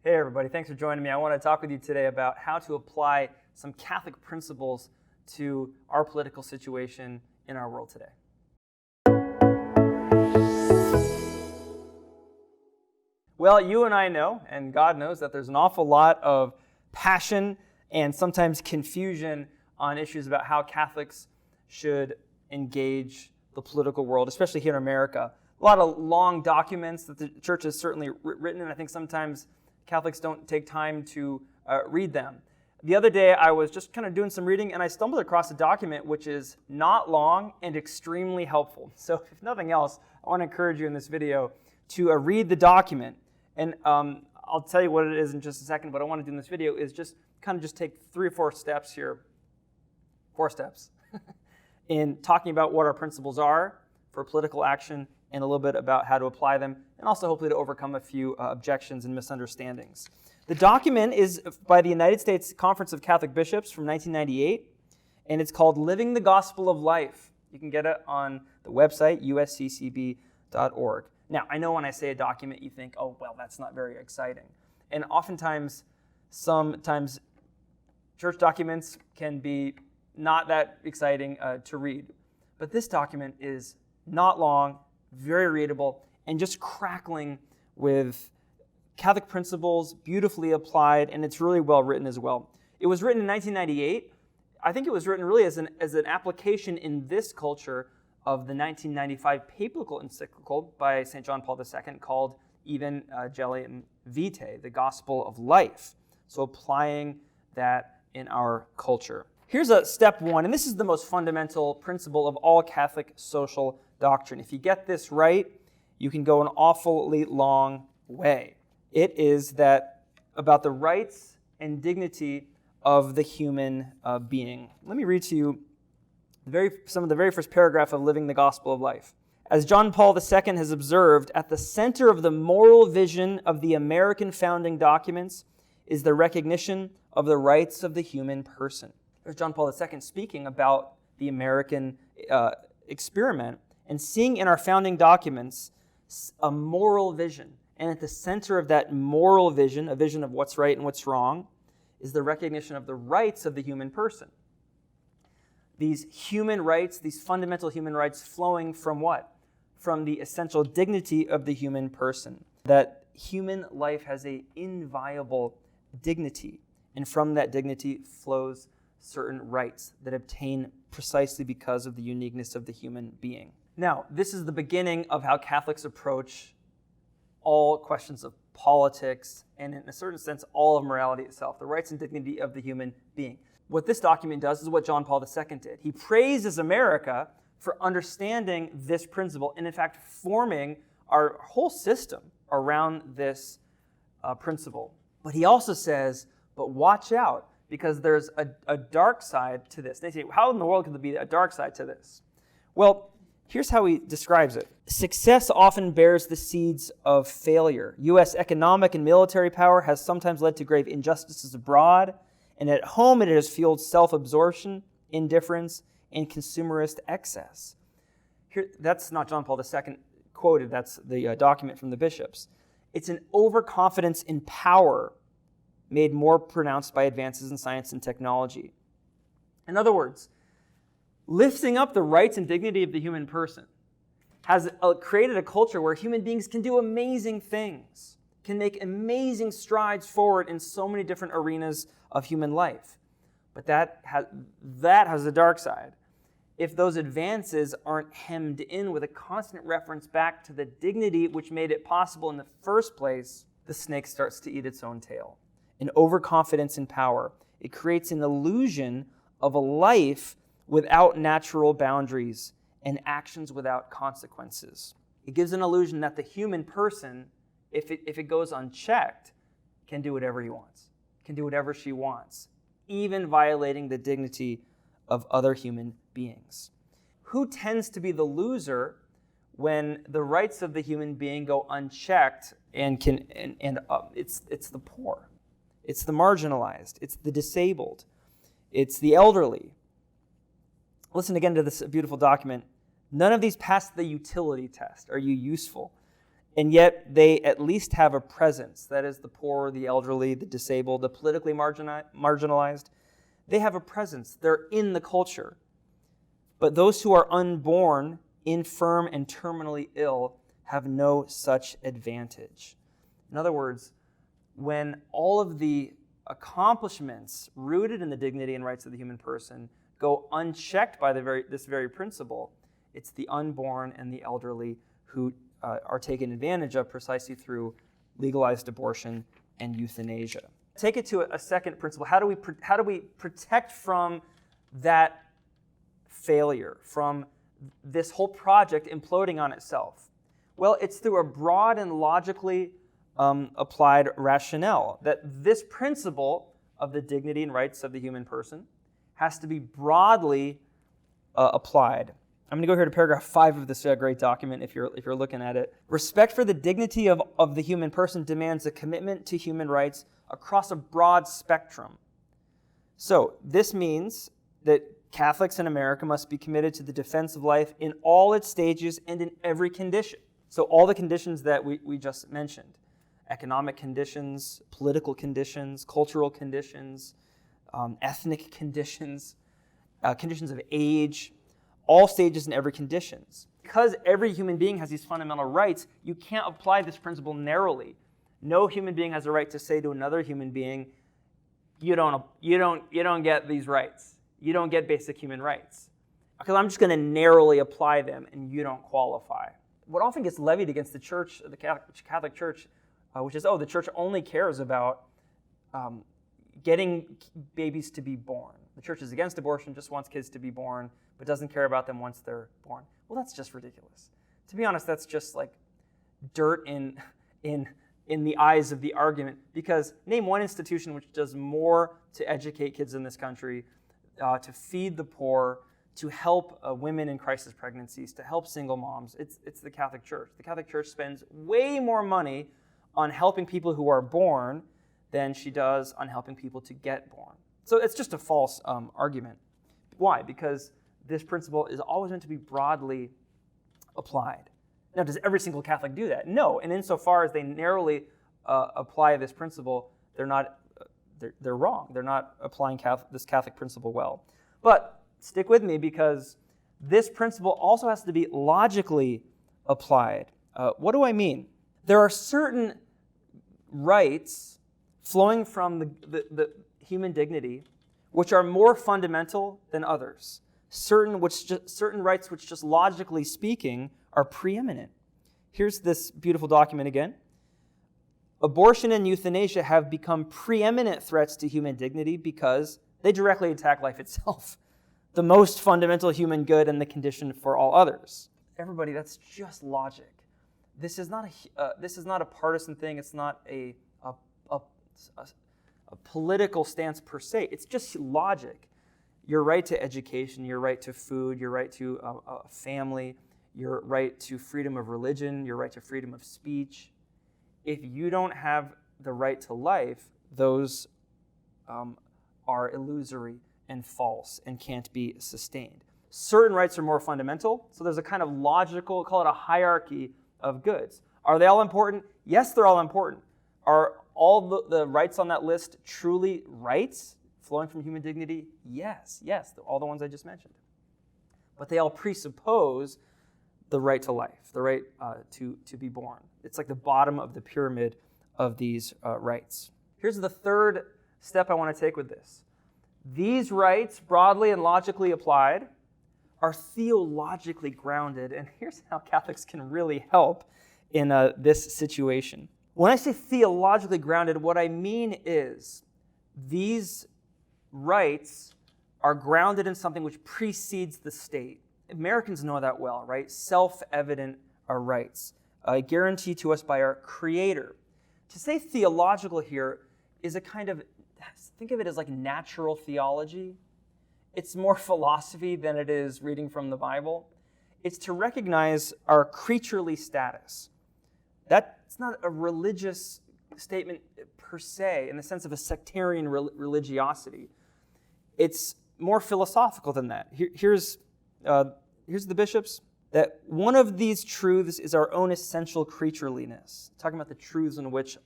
Hey everybody, thanks for joining me. I want to talk with you today about how to apply some Catholic principles to our political situation in our world today. Well, you and I know, and God knows, that there's an awful lot of passion and sometimes confusion on issues about how Catholics should engage the political world, especially here in America. A lot of long documents that the church has certainly written, and I think sometimes Catholics don't take time to read them. The other day, I was just kind of doing some reading, and I stumbled across a document which is not long and extremely helpful. So if nothing else, I want to encourage you in this video to read the document. And I'll tell you what it is in just a second. What I want to do in this video is just take 3 or 4 steps here. 4 steps in talking about what our principles are for political action and a little bit about how to apply them, and also hopefully to overcome a few objections and misunderstandings. The document is by the United States Conference of Catholic Bishops from 1998, and it's called Living the Gospel of Life. You can get it on the website, usccb.org. Now, I know when I say a document, you think, oh, well, that's not very exciting. And sometimes church documents can be not that exciting to read. But this document is not long, very readable, and just crackling with Catholic principles, beautifully applied, and it's really well written as well. It was written in 1998. I think it was written really as an application in this culture of the 1995 papal encyclical by St. John Paul II called Evangelium Vitae, the Gospel of Life. So applying that in our culture. Here's a step 1, and this is the most fundamental principle of all Catholic social doctrine. If you get this right, you can go an awfully long way. It is that about the rights and dignity of the human being. Let me read to you some of the very first paragraph of Living the Gospel of Life. As John Paul II has observed, at the center of the moral vision of the American founding documents is the recognition of the rights of the human person. There's John Paul II speaking about the American experiment and seeing in our founding documents a moral vision. And at the center of that moral vision, a vision of what's right and what's wrong, is the recognition of the rights of the human person. These human rights, these fundamental human rights flowing from what? From the essential dignity of the human person. That human life has an inviolable dignity. And from that dignity flows certain rights that obtain precisely because of the uniqueness of the human being. Now, this is the beginning of how Catholics approach all questions of politics and, in a certain sense, all of morality itself, the rights and dignity of the human being. What this document does is what John Paul II did. He praises America for understanding this principle and, in fact, forming our whole system around this principle. But he also says, but watch out, because there's a dark side to this. They say, how in the world could there be a dark side to this? Well, here's how he describes it. Success often bears the seeds of failure. U.S. economic and military power has sometimes led to grave injustices abroad, and at home it has fueled self-absorption, indifference, and consumerist excess. Here, that's not John Paul II quoted, that's the document from the bishops. It's an overconfidence in power made more pronounced by advances in science and technology. In other words, lifting up the rights and dignity of the human person has created a culture where human beings can do amazing things, can make amazing strides forward in so many different arenas of human life. But that has a dark side. If those advances aren't hemmed in with a constant reference back to the dignity which made it possible in the first place, the snake starts to eat its own tail. An overconfidence in power. It creates an illusion of a life without natural boundaries and actions without consequences. It gives an illusion that the human person, if it goes unchecked, can do whatever he wants, can do whatever she wants, even violating the dignity of other human beings. Who tends to be the loser when the rights of the human being go unchecked and it's the poor. It's the marginalized. It's the disabled. It's the elderly. Listen again to this beautiful document. None of these pass the utility test. Are you useful? and yet they at least have a presence. That is, the poor, the elderly, the disabled, the politically marginalized. They have a presence. They're in the culture. But those who are unborn, infirm, and terminally ill have no such advantage. In other words, when all of the accomplishments rooted in the dignity and rights of the human person go unchecked by this very principle, it's the unborn and the elderly who are taken advantage of precisely through legalized abortion and euthanasia. Take it to a second principle. How do we protect from that failure, from this whole project imploding on itself? Well, it's through a broad and logically applied rationale that this principle of the dignity and rights of the human person has to be broadly applied. I'm going to go here to paragraph 5 of this great document if you're looking at it. Respect for the dignity of the human person demands a commitment to human rights across a broad spectrum. So this means that Catholics in America must be committed to the defense of life in all its stages and in every condition. So all the conditions that we just mentioned: economic conditions, political conditions, cultural conditions, ethnic conditions, conditions of age, all stages and every conditions. Because every human being has these fundamental rights, you can't apply this principle narrowly. No human being has a right to say to another human being, you don't get these rights. You don't get basic human rights. Because I'm just going to narrowly apply them and you don't qualify. What often gets levied against the church, the Catholic Church, which is, the church only cares about getting babies to be born. The church is against abortion, just wants kids to be born, but doesn't care about them once they're born. Well, that's just ridiculous. To be honest, that's just like dirt in the eyes of the argument, because name one institution which does more to educate kids in this country, to feed the poor, to help women in crisis pregnancies, to help single moms. It's the Catholic Church. The Catholic Church spends way more money on helping people who are born than she does on helping people to get born. So it's just a false argument. Why? Because this principle is always meant to be broadly applied. Now, does every single Catholic do that? No. And insofar as they narrowly apply this principle, they're wrong. They're not applying this Catholic principle well. But stick with me, because this principle also has to be logically applied. What do I mean? There are certain rights flowing from the human dignity which are more fundamental than others. Certain rights which, just logically speaking, are preeminent. Here's this beautiful document again. Abortion and euthanasia have become preeminent threats to human dignity because they directly attack life itself, the most fundamental human good and the condition for all others. Everybody, that's just logic. This is not a partisan thing. It's not a political stance per se. It's just logic. Your right to education, your right to food, your right to a family, your right to freedom of religion, your right to freedom of speech. If you don't have the right to life, those are illusory and false and can't be sustained. Certain rights are more fundamental, so there's a kind of logical, call it a hierarchy of goods. Are they all important? Yes, they're all important. Are all the rights on that list truly rights flowing from human dignity? Yes, all the ones I just mentioned. But they all presuppose the right to life, the right to be born. It's like the bottom of the pyramid of these rights. Here's the third step I want to take with this. These rights, broadly and logically applied, are theologically grounded, and here's how Catholics can really help in this situation. When I say theologically grounded, what I mean is these rights are grounded in something which precedes the state. Americans know that well, right? Self-evident are rights, guaranteed to us by our Creator. To say theological here is a kind of, think of it as like natural theology. It's more philosophy than it is reading from the Bible. It's to recognize our creaturely status. That's not a religious statement per se, in the sense of a sectarian religiosity. It's more philosophical than that. Here's the bishops. that one of these truths is our own essential creatureliness. Talking about the truths in which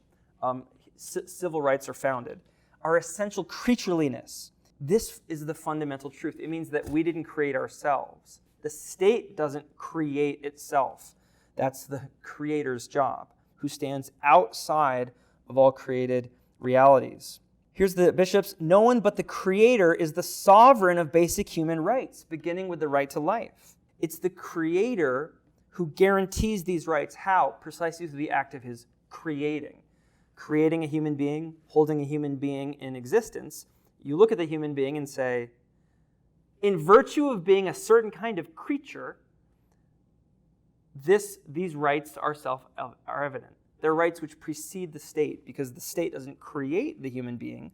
civil rights are founded. Our essential creatureliness. This is the fundamental truth. It means that we didn't create ourselves. The state doesn't create itself. That's the Creator's job, who stands outside of all created realities. Here's the bishops. No one but the Creator is the sovereign of basic human rights, beginning with the right to life. It's the Creator who guarantees these rights. How? Precisely through the act of his creating. Creating a human being, holding a human being in existence. You look at the human being and say, in virtue of being a certain kind of creature, these rights are evident. They're rights which precede the state, because the state doesn't create the human being.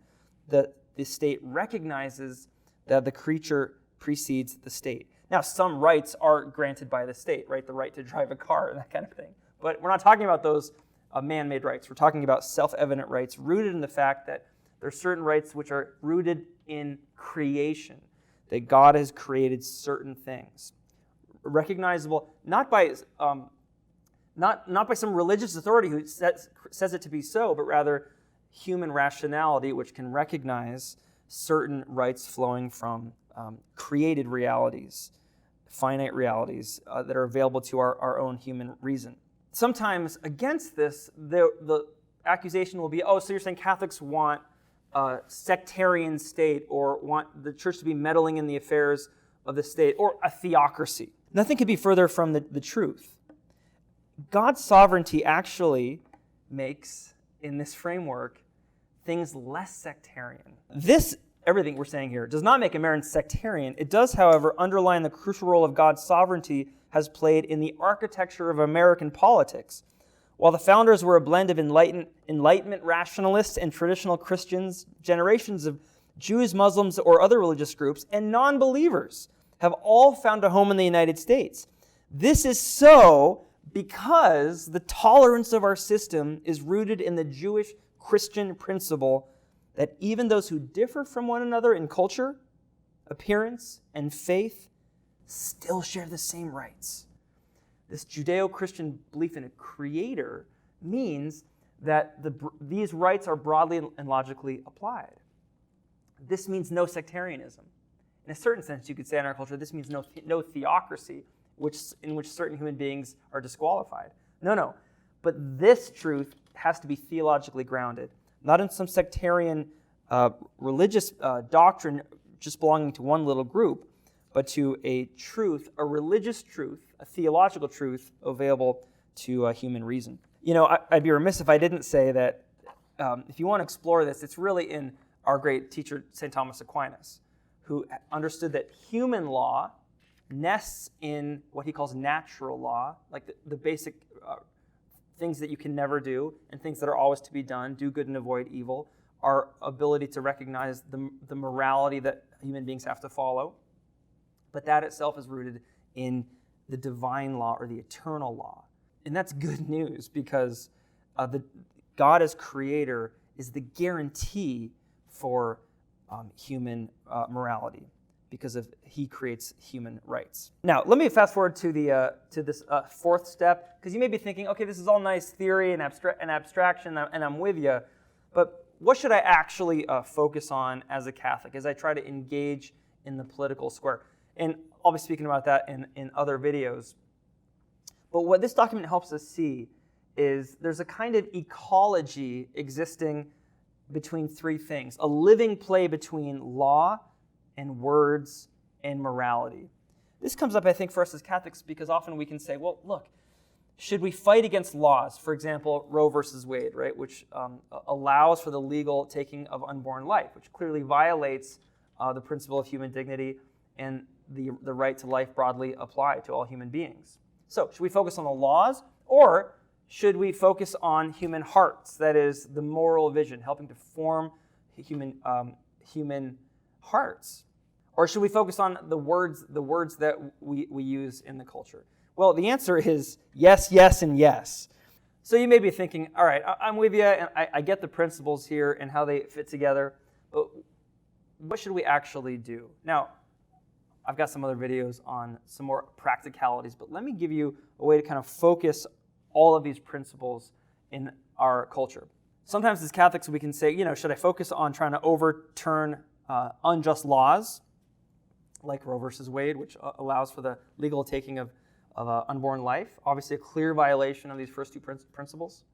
The state recognizes that the creature precedes the state. Now, some rights are granted by the state, right? The right to drive a car and that kind of thing. But we're not talking about those man-made rights. We're talking about self-evident rights rooted in the fact that there are certain rights which are rooted in creation, that God has created certain things. Recognizable not by some religious authority who says it to be so, but rather human rationality, which can recognize certain rights flowing from created realities, finite realities that are available to our own human reason. Sometimes against this, the accusation will be, oh, so you're saying Catholics want a sectarian state, or want the church to be meddling in the affairs of the state, or a theocracy. Nothing could be further from the truth. God's sovereignty actually makes, in this framework, things less sectarian. Everything we're saying here does not make Americans sectarian. It does, however, underline the crucial role of God's sovereignty has played in the architecture of American politics. While the founders were a blend of Enlightenment rationalists and traditional Christians, generations of Jews, Muslims, or other religious groups, and non-believers have all found a home in the United States. This is so because the tolerance of our system is rooted in the Jewish Christian principle that even those who differ from one another in culture, appearance, and faith still share the same rights. This Judeo-Christian belief in a creator means that these rights are broadly and logically applied. This means no sectarianism. In a certain sense, you could say in our culture, this means no theocracy, in which certain human beings are disqualified. No. But this truth has to be theologically grounded, not in some sectarian religious doctrine just belonging to one little group, but to a truth, a religious truth, a theological truth available to human reason. You know, I'd be remiss if I didn't say that if you want to explore this, it's really in our great teacher, St. Thomas Aquinas, who understood that human law nests in what he calls natural law, like the basic things that you can never do and things that are always to be done, do good and avoid evil, our ability to recognize the morality that human beings have to follow. But that itself is rooted in the divine law or the eternal law. And that's good news because God as creator is the guarantee for human morality because he creates human rights. Now, let me fast forward to this fourth step, because you may be thinking, okay, this is all nice theory and abstraction, and I'm with you, but what should I actually focus on as a Catholic as I try to engage in the political square? And I'll be speaking about that in other videos. But what this document helps us see is there's a kind of ecology existing between three things, a living play between law and words and morality. This comes up, I think, for us as Catholics because often we can say, well, look, should we fight against laws? For example, Roe versus Wade, right, which allows for the legal taking of unborn life, which clearly violates the principle of human dignity and the right to life broadly applied to all human beings. So, should we focus on the laws, or should we focus on human hearts? That is, the moral vision, helping to form human hearts. Or should we focus on the words that we use in the culture? Well, the answer is yes, yes, and yes. So you may be thinking, all right, I'm with you, and I get the principles here and how they fit together, but what should we actually do? Now, I've got some other videos on some more practicalities, but let me give you a way to kind of focus all of these principles in our culture. Sometimes as Catholics we can say, should I focus on trying to overturn unjust laws, like Roe versus Wade, which allows for the legal taking of unborn life, obviously a clear violation of these first two principles?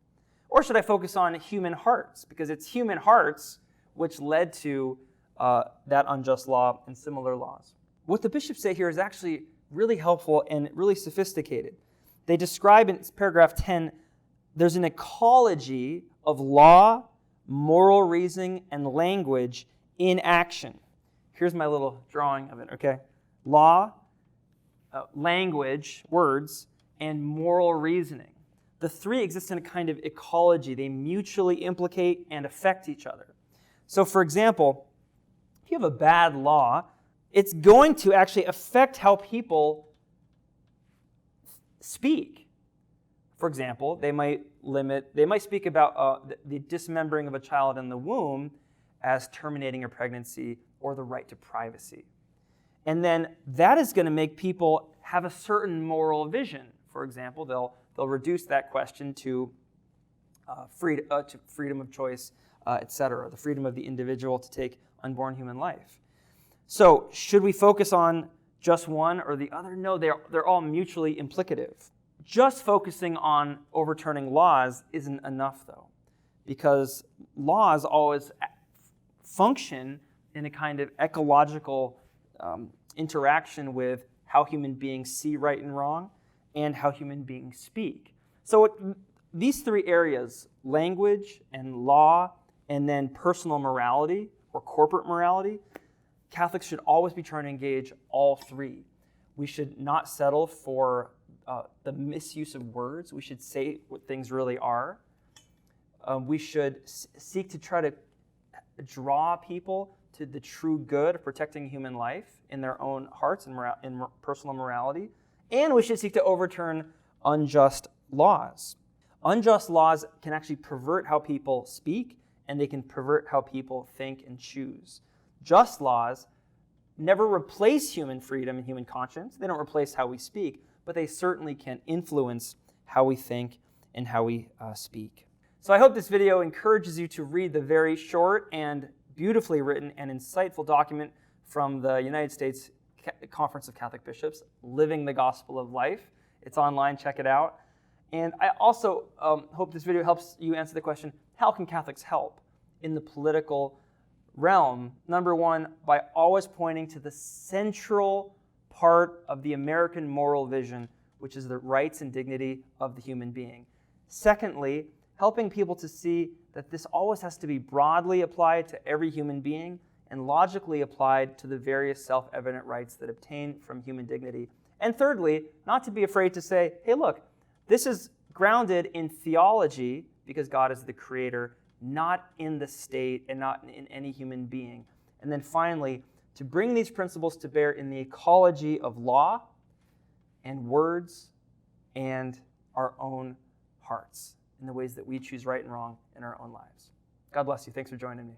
Or should I focus on human hearts, because it's human hearts which led to that unjust law and similar laws? What the bishops say here is actually really helpful and really sophisticated. They describe in paragraph 10, there's an ecology of law, moral reasoning, and language in action. Here's my little drawing of it, okay? Law, language, words, and moral reasoning. The three exist in a kind of ecology. They mutually implicate and affect each other. So, for example, if you have a bad law, it's going to actually affect how people speak. For example, they might speak about the dismembering of a child in the womb as terminating a pregnancy or the right to privacy. And then that is going to make people have a certain moral vision. For example, they'll reduce that question to freedom of choice, etc., the freedom of the individual to take unborn human life. So, should we focus on just one or the other? No, they're all mutually implicative. Just focusing on overturning laws isn't enough, though, because laws always function in a kind of ecological interaction with how human beings see right and wrong and how human beings speak. So these three areas, language and law, and then personal morality or corporate morality, Catholics should always be trying to engage all three. We should not settle for the misuse of words. We should say what things really are. We should seek to try to draw people to the true good of protecting human life in their own hearts and in personal morality. And we should seek to overturn unjust laws. Unjust laws can actually pervert how people speak, and they can pervert how people think and choose. Just laws never replace human freedom and human conscience. They don't replace how we speak, but they certainly can influence how we think and how we speak. So I hope this video encourages you to read the very short and beautifully written and insightful document from the United States Conference of Catholic Bishops, Living the Gospel of Life. It's online, check it out. And I also hope this video helps you answer the question, how can Catholics help in the political realm? Number one, by always pointing to the central part of the American moral vision, which is the rights and dignity of the human being. Secondly, helping people to see that this always has to be broadly applied to every human being and logically applied to the various self-evident rights that obtain from human dignity. And thirdly, not to be afraid to say, hey, look, this is grounded in theology because God is the creator, not in the state and not in any human being. And then finally, to bring these principles to bear in the ecology of law and words and our own hearts in the ways that we choose right and wrong in our own lives. God bless you. Thanks for joining me.